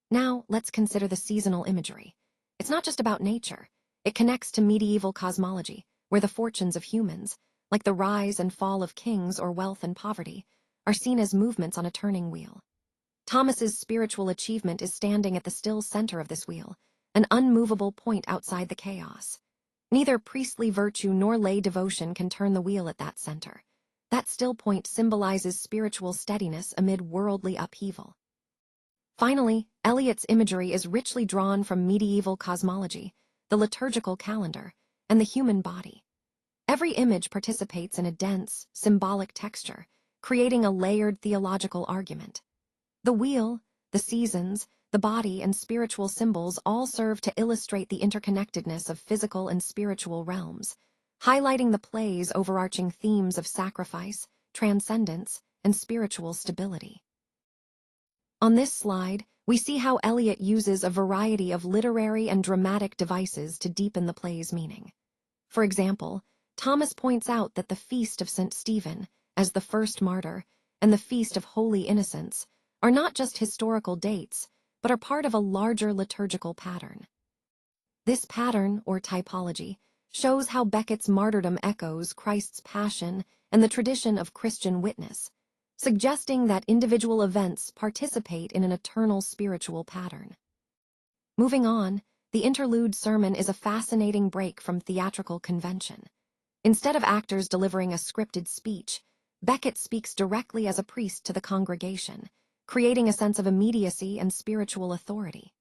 Now, let's consider the seasonal imagery. It's not just about nature. It connects to medieval cosmology, where the fortunes of humans, like the rise and fall of kings or wealth and poverty, are seen as movements on a turning wheel. Thomas's spiritual achievement is standing at the still center of this wheel, an unmovable point outside the chaos. Neither priestly virtue nor lay devotion can turn the wheel at that center. That still point symbolizes spiritual steadiness amid worldly upheaval. Finally, Eliot's imagery is richly drawn from medieval cosmology, the liturgical calendar, and the human body. Every image participates in a dense, symbolic texture, creating a layered theological argument. The wheel, the seasons, the body, and spiritual symbols all serve to illustrate the interconnectedness of physical and spiritual realms, highlighting the play's overarching themes of sacrifice, transcendence, and spiritual stability. On this slide, we see how Eliot uses a variety of literary and dramatic devices to deepen the play's meaning. For example, Thomas points out that the Feast of St. Stephen, as the first martyr, and the Feast of Holy Innocents are not just historical dates, but are part of a larger liturgical pattern. This pattern, or typology, shows how Becket's martyrdom echoes Christ's passion and the tradition of Christian witness, suggesting that individual events participate in an eternal spiritual pattern. Moving on, the interlude sermon is a fascinating break from theatrical convention. Instead of actors delivering a scripted speech, Becket speaks directly as a priest to the congregation, creating a sense of immediacy and spiritual authority.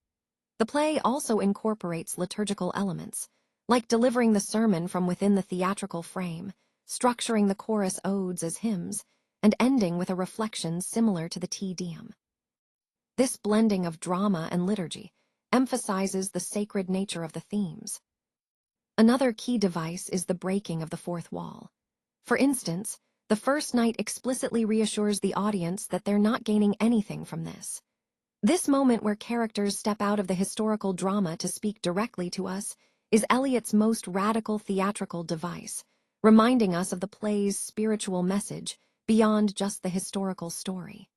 The play also incorporates liturgical elements, like delivering the sermon from within the theatrical frame, structuring the chorus odes as hymns, and ending with a reflection similar to the Te Deum. This blending of drama and liturgy emphasizes the sacred nature of the themes. Another key device is the breaking of the fourth wall. For instance, the first night explicitly reassures the audience that they're not gaining anything from this. This moment where characters step out of the historical drama to speak directly to us is Eliot's most radical theatrical device, reminding us of the play's spiritual message beyond just the historical story.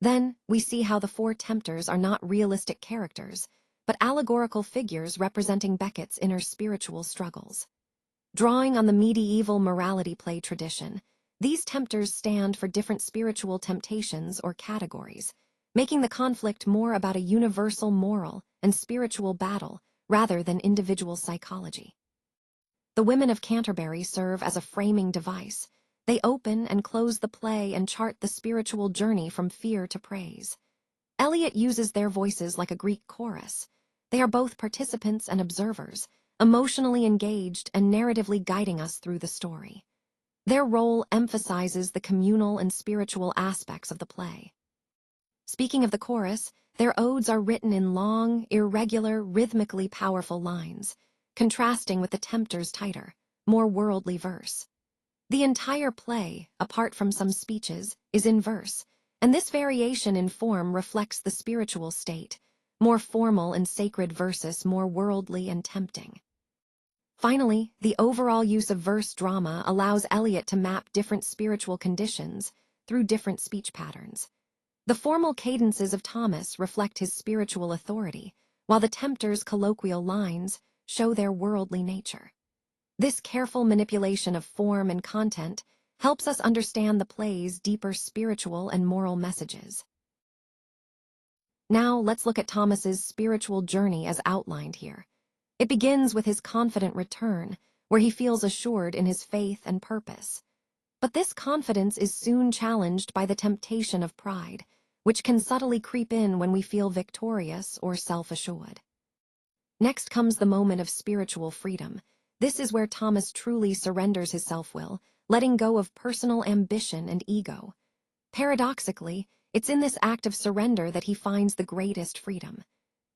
Then, we see how the four tempters are not realistic characters, but allegorical figures representing Becket's inner spiritual struggles. Drawing on the medieval morality play tradition, these tempters stand for different spiritual temptations or categories, making the conflict more about a universal moral and spiritual battle rather than individual psychology. The women of Canterbury serve as a framing device. They open and close the play and chart the spiritual journey from fear to praise. Eliot uses their voices like a Greek chorus. They are both participants and observers, emotionally engaged and narratively guiding us through the story. Their role emphasizes the communal and spiritual aspects of the play. Speaking of the chorus, Their odes are written in long, irregular, rhythmically powerful lines, contrasting with the tempter's tighter, more worldly verse. The entire play, apart from some speeches, is in verse, and this variation in form reflects the spiritual state, more formal and sacred versus more worldly and tempting. Finally, the overall use of verse drama allows Eliot to map different spiritual conditions through different speech patterns. The formal cadences of Thomas reflect his spiritual authority, while the tempter's colloquial lines show their worldly nature. This careful manipulation of form and content helps us understand the play's deeper spiritual and moral messages. Now, let's look at Thomas's spiritual journey as outlined here. It begins with his confident return, where he feels assured in his faith and purpose. But this confidence is soon challenged by the temptation of pride, which can subtly creep in when we feel victorious or self-assured. Next comes the moment of spiritual freedom. This is where Thomas truly surrenders his self-will, letting go of personal ambition and ego. Paradoxically, it's in this act of surrender that he finds the greatest freedom.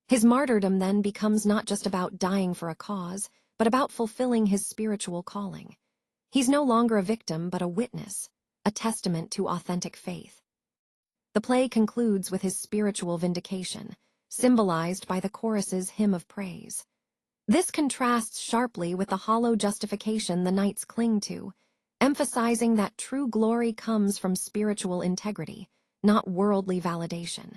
His martyrdom then becomes not just about dying for a cause, but about fulfilling his spiritual calling. He's no longer a victim, but a witness, a testament to authentic faith. The play concludes with his spiritual vindication, symbolized by the chorus's hymn of praise. This contrasts sharply with the hollow justification the knights cling to, emphasizing that true glory comes from spiritual integrity, not worldly validation.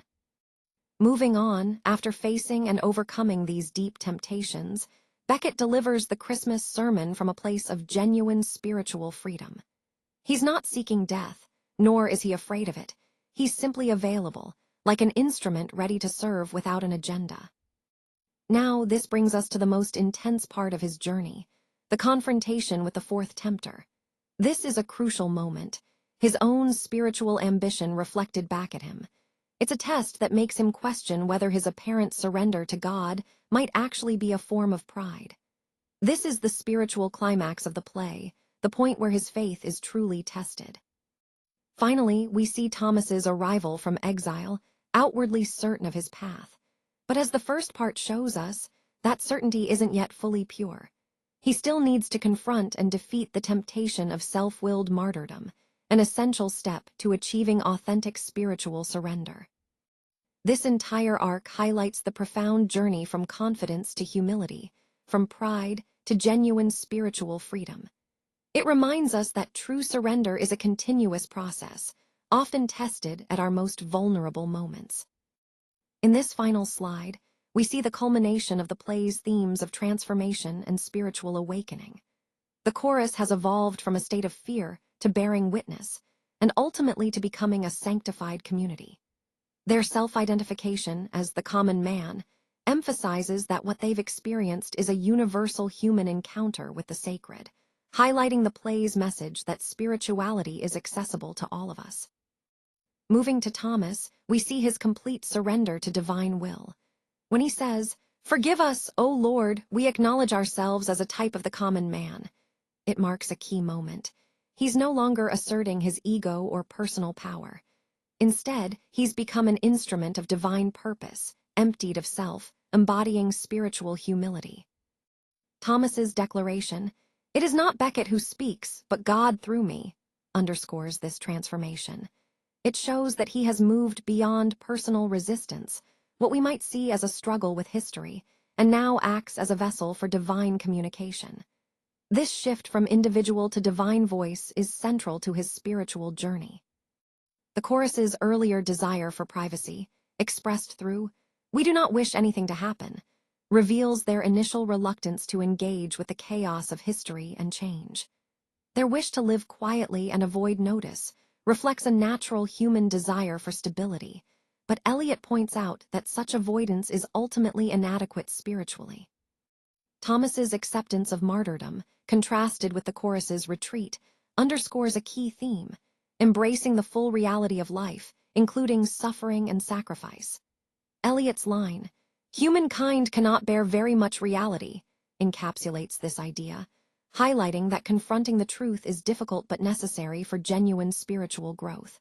Moving on, after facing and overcoming these deep temptations, Beckett delivers the Christmas sermon from a place of genuine spiritual freedom. He's not seeking death, nor is he afraid of it. He's simply available, like an instrument ready to serve without an agenda. Now, this brings us to the most intense part of his journey, the confrontation with the fourth tempter. This is a crucial moment, his own spiritual ambition reflected back at him. It's a test that makes him question whether his apparent surrender to God might actually be a form of pride. This is the spiritual climax of the play, the point where his faith is truly tested. Finally, we see Thomas's arrival from exile, outwardly certain of his path. But as the first part shows us, that certainty isn't yet fully pure. He still needs to confront and defeat the temptation of self-willed martyrdom, an essential step to achieving authentic spiritual surrender. This entire arc highlights the profound journey from confidence to humility, from pride to genuine spiritual freedom. It reminds us that true surrender is a continuous process, often tested at our most vulnerable moments. In this final slide, we see the culmination of the play's themes of transformation and spiritual awakening. The chorus has evolved from a state of fear to bearing witness, and ultimately to becoming a sanctified community. Their self-identification as the common man emphasizes that what they've experienced is a universal human encounter with the sacred, highlighting the play's message that spirituality is accessible to all of us. Moving to Thomas, we see his complete surrender to divine will. When he says, "Forgive us, O Lord, we acknowledge ourselves as a type of the common man," it marks a key moment. He's no longer asserting his ego or personal power. Instead, he's become an instrument of divine purpose, emptied of self, embodying spiritual humility. Thomas's declaration, "It is not Beckett who speaks, but God through me," underscores this transformation. It shows that he has moved beyond personal resistance, what we might see as a struggle with history, and now acts as a vessel for divine communication. This shift from individual to divine voice is central to his spiritual journey. The chorus's earlier desire for privacy, expressed through, "We do not wish anything to happen," reveals their initial reluctance to engage with the chaos of history and change. Their wish to live quietly and avoid notice reflects a natural human desire for stability, but Eliot points out that such avoidance is ultimately inadequate spiritually. Thomas's acceptance of martyrdom, contrasted with the chorus's retreat, underscores a key theme, embracing the full reality of life, including suffering and sacrifice. Eliot's line, "Humankind cannot bear very much reality," encapsulates this idea, highlighting that confronting the truth is difficult but necessary for genuine spiritual growth.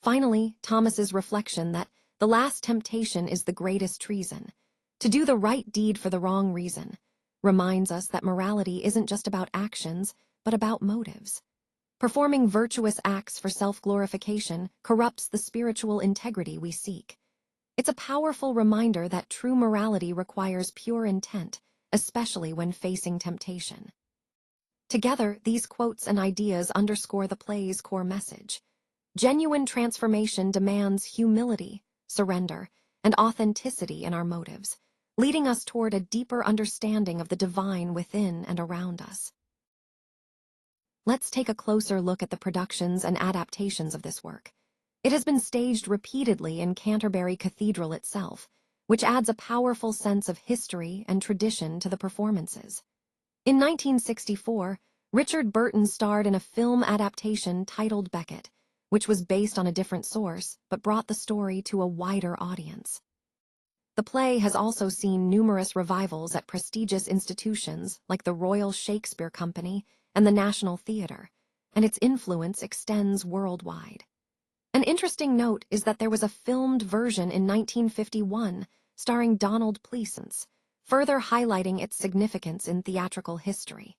Finally, Thomas's reflection that The last temptation is the greatest treason. To do the right deed for the wrong reason reminds us that morality isn't just about actions, but about motives. Performing virtuous acts for self-glorification corrupts the spiritual integrity we seek. It's a powerful reminder that true morality requires pure intent, especially when facing temptation. Together, these quotes and ideas underscore the play's core message. Genuine transformation demands humility, surrender, and authenticity in our motives, leading us toward a deeper understanding of the divine within and around us. Let's take a closer look at the productions and adaptations of this work. It has been staged repeatedly in Canterbury Cathedral itself, which adds a powerful sense of history and tradition to the performances. In 1964, Richard Burton starred in a film adaptation titled Becket, which was based on a different source but brought the story to a wider audience. The play has also seen numerous revivals at prestigious institutions like the Royal Shakespeare Company and the National Theatre, and its influence extends worldwide. An interesting note is that there was a filmed version in 1951 starring Donald Pleasence, further highlighting its significance in theatrical history.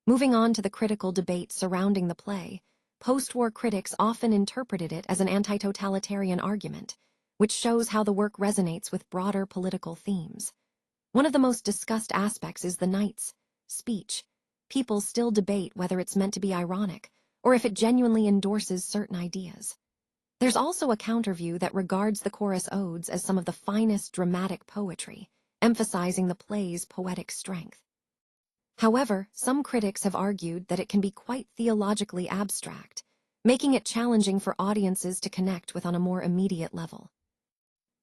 Moving on to the critical debate surrounding the play, post-war critics often interpreted it as an anti-totalitarian argument, which shows how the work resonates with broader political themes. One of the most discussed aspects is the knight's speech. People still debate whether it's meant to be ironic, or if it genuinely endorses certain ideas. There's also a counterview that regards the chorus odes as some of the finest dramatic poetry, emphasizing the play's poetic strength. However, some critics have argued that it can be quite theologically abstract, making it challenging for audiences to connect with on a more immediate level.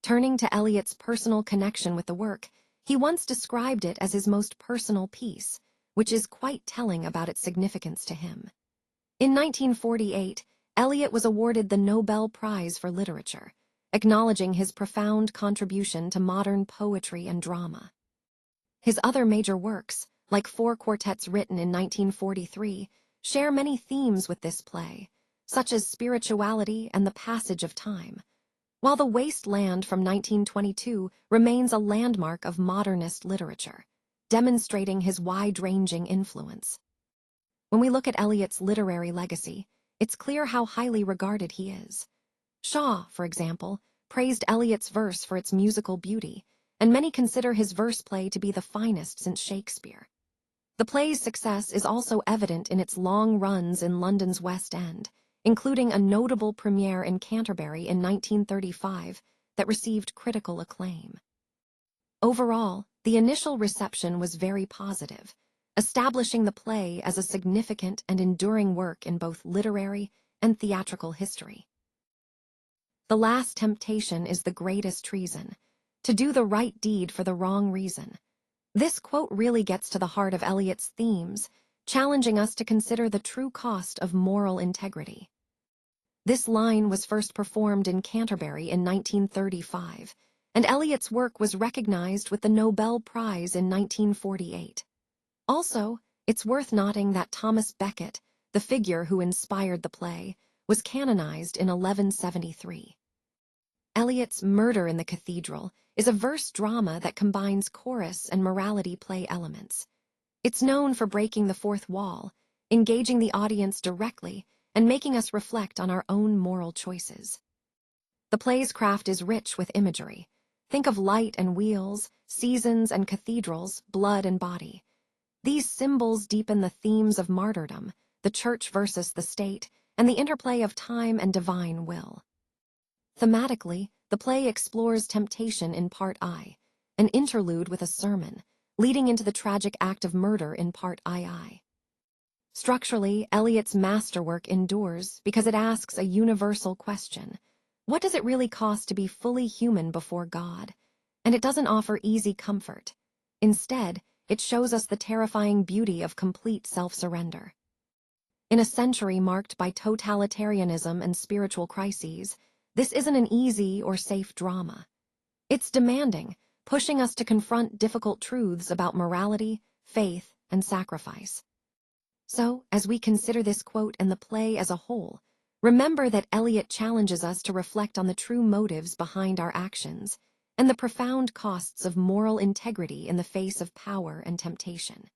Turning to Eliot's personal connection with the work, he once described it as his most personal piece, which is quite telling about its significance to him. In 1948, Eliot was awarded the Nobel Prize for Literature, acknowledging his profound contribution to modern poetry and drama. His other major works, like 4 quartets written in 1943, share many themes with this play, such as spirituality and the passage of time, while The Waste Land from 1922 remains a landmark of modernist literature, demonstrating his wide-ranging influence. When we look at Eliot's literary legacy, it's clear how highly regarded he is. Shaw, for example, praised Eliot's verse for its musical beauty, and many consider his verse play to be the finest since Shakespeare. The play's success is also evident in its long runs in London's West End, including a notable premiere in Canterbury in 1935 that received critical acclaim. Overall, the initial reception was very positive, establishing the play as a significant and enduring work in both literary and theatrical history. The last temptation is the greatest treason, to do the right deed for the wrong reason. This quote really gets to the heart of Eliot's themes, challenging us to consider the true cost of moral integrity. This line was first performed in Canterbury in 1935, and Eliot's work was recognized with the Nobel Prize in 1948. Also, it's worth noting that Thomas Becket, the figure who inspired the play, was canonized in 1173. Eliot's Murder in the Cathedral is a verse drama that combines chorus and morality play elements. It's known for breaking the fourth wall, engaging the audience directly, and making us reflect on our own moral choices. The play's craft is rich with imagery. Think of light and wheels, seasons and cathedrals, blood and body. These symbols deepen the themes of martyrdom, the church versus the state, and the interplay of time and divine will. Thematically, the play explores temptation in Part I, an interlude with a sermon, leading into the tragic act of murder in Part II. Structurally, Eliot's masterwork endures because it asks a universal question: what does it really cost to be fully human before God? And it doesn't offer easy comfort. Instead, it shows us the terrifying beauty of complete self-surrender. In a century marked by totalitarianism and spiritual crises, this isn't an easy or safe drama. It's demanding, pushing us to confront difficult truths about morality, faith, and sacrifice. So, as we consider this quote and the play as a whole, Remember that Eliot challenges us to reflect on the true motives behind our actions and the profound costs of moral integrity in the face of power and temptation.